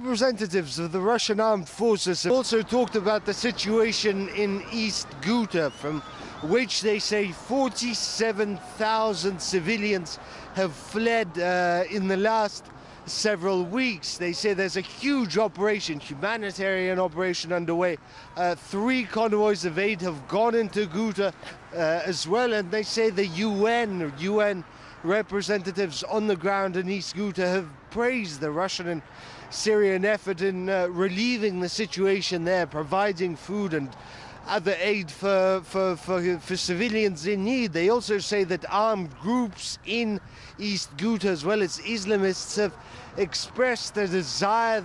representatives of the Russian armed forces also talked about the situation in East Ghouta, from which they say 47,000 civilians have fled in the last several weeks. They say there's a huge operation, humanitarian operation underway. 3 convoys of aid have gone into Ghouta as well, and they say the UN representatives on the ground in East Ghouta have praised the Russian and Syrian effort in relieving the situation there, providing food and other aid for civilians in need. They also say that armed groups in East Ghouta, as well as Islamists, have expressed their desire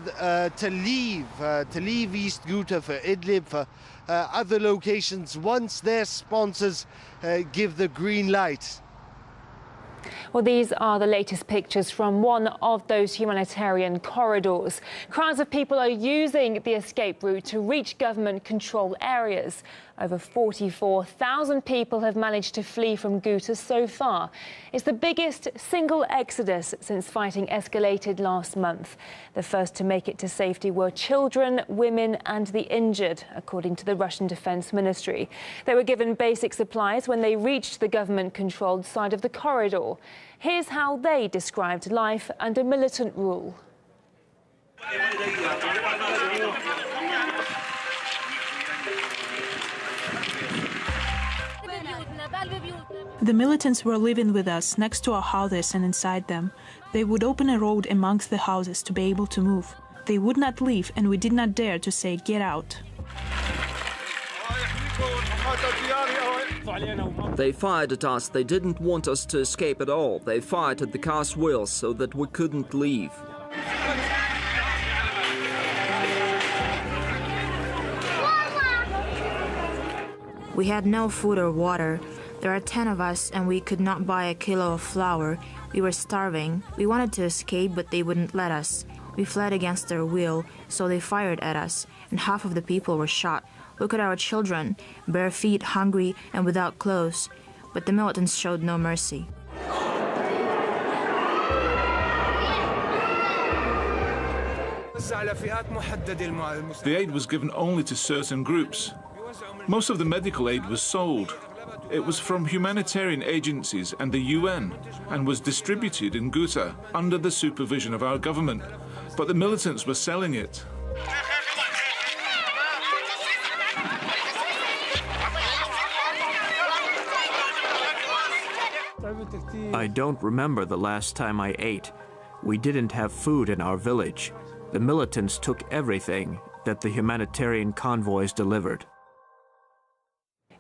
to leave East Ghouta for Idlib, for other locations, once their sponsors give the green light. Well, these are the latest pictures from one of those humanitarian corridors. Crowds of people are using the escape route to reach government-controlled areas. Over 44,000 people have managed to flee from Ghouta so far. It's the biggest single exodus since fighting escalated last month. The first to make it to safety were children, women and the injured, according to the Russian Defense Ministry. They were given basic supplies when they reached the government-controlled side of the corridor. Here's how they described life under militant rule. The militants were living with us next to our houses and inside them. They would open a road amongst the houses to be able to move. They would not leave, and we did not dare to say, "Get out." They fired at us. They didn't want us to escape at all. They fired at the car's wheels so that we couldn't leave. We had no food or water. There are 10 of us, and we could not buy a kilo of flour. We were starving. We wanted to escape, but they wouldn't let us. We fled against their will, so they fired at us, and half of the people were shot. Look at our children, bare feet, hungry, and without clothes. But the militants showed no mercy. The aid was given only to certain groups. Most of the medical aid was sold. It was from humanitarian agencies and the UN and was distributed in Ghouta under the supervision of our government. But the militants were selling it. I don't remember the last time I ate. We didn't have food in our village. The militants took everything that the humanitarian convoys delivered.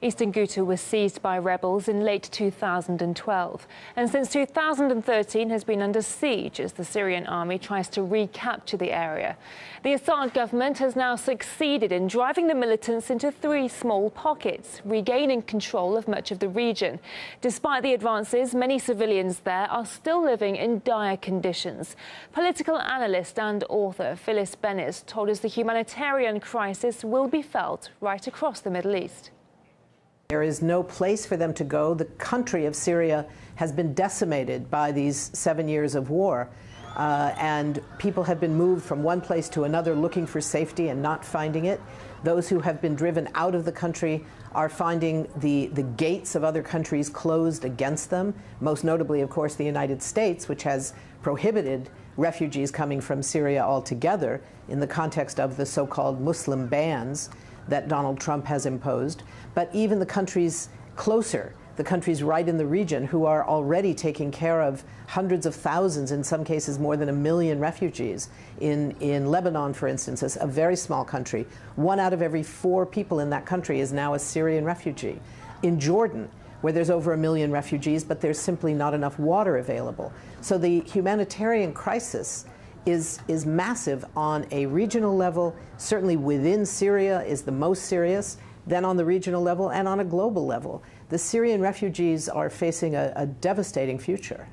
Eastern Ghouta was seized by rebels in late 2012 and since 2013 has been under siege as the Syrian army tries to recapture the area. The Assad government has now succeeded in driving the militants into 3 small pockets, regaining control of much of the region. Despite the advances, many civilians there are still living in dire conditions. Political analyst and author Phyllis Bennis told us the humanitarian crisis will be felt right across the Middle East. There is no place for them to go. The country of Syria has been decimated by these 7 years of war, and people have been moved from one place to another looking for safety and not finding it. Those who have been driven out of the country are finding the gates of other countries closed against them, most notably, of course, the United States, which has prohibited refugees coming from Syria altogether in the context of the so-called Muslim bans that Donald Trump has imposed. But even the countries closer, the countries right in the region who are already taking care of hundreds of thousands, in some cases more than 1 million refugees. In Lebanon, for instance, a very small country, 1 out of every 4 people in that country is now a Syrian refugee. In Jordan, where there's over 1 million refugees, but there's simply not enough water available. So the humanitarian crisis is massive on a regional level, certainly within Syria is the most serious, then on the regional level and on a global level. The Syrian refugees are facing a devastating future.